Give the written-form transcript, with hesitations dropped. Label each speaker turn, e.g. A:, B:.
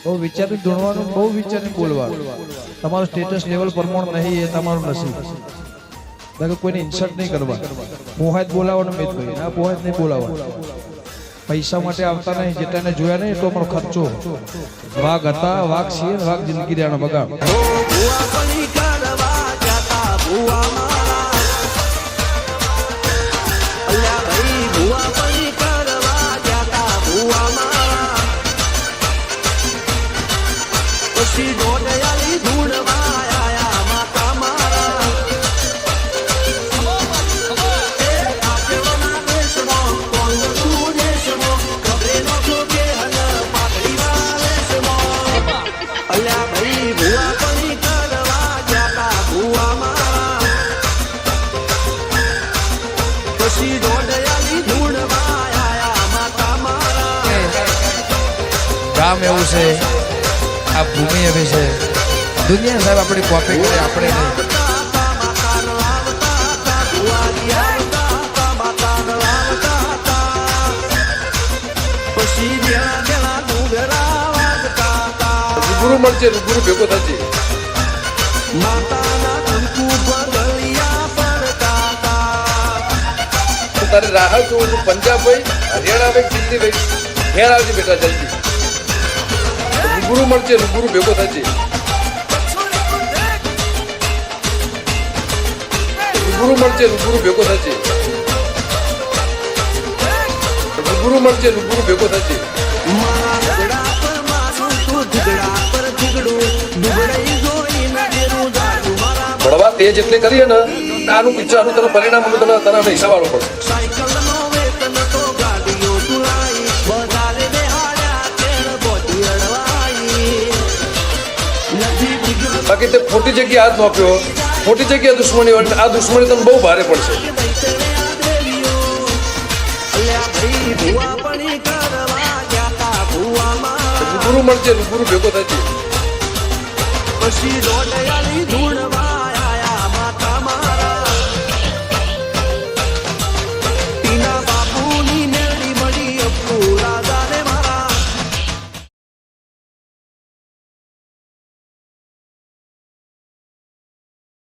A: બહુ વિચારી ધૂણવાનું, બહુ વિચારી બોલવાનું. તમારું સ્ટેટસ લેવલ પ્રમાણ નહીં એ તમારું નસીબ. બાકી કોઈને ઇન્સલ્ટ નહીં કરવા. પોહાત બોલાવવાનું મિતભાઈ, ના પોહાત નહીં બોલાવવાનું. પૈસા માટે આવતા નહીં, જેટલાને જોયા નહીં એટલો પણ ખર્ચો. વાઘ હતા, વાઘ છીએ, વાઘ જિંદગી દેવાનો બગાડ. ગામ એવું છે, આ ભૂમિ એવી છે. દુનિયા સાહેબ આપણી કોપી કરે, આપણે નહીં.
B: ગુરુ મળશે, ગુરુ ભેગો થશે. તારે રાહ જોવું, પંજાબ ભાઈ, હરિયાણા ભાઈ, દિલ્હી ભાઈ, ઘેર આવજે બેટા જલ્દી. ગુરુ મળશે, ગુરુ ભેગો થશે. ગુરુ મળશે, ગુરુ ભેગો થશે. ગુરુ મળશે, ગુરુ ભેગો થશે. ભણવા તે જેટલી કરીએ ને આનું વિચારનું તને પરિણામ તને હિસાબ આવવો પડશે. બાકી તે ખોટી જગ્યાએ હાથ નાખ્યો, ખોટી જગ્યાએ દુશ્મની હોય, આ દુશ્મની તને બહુ ભારે પડશે. ગુરુ મળશે, ગુરુ ભેગો થશે.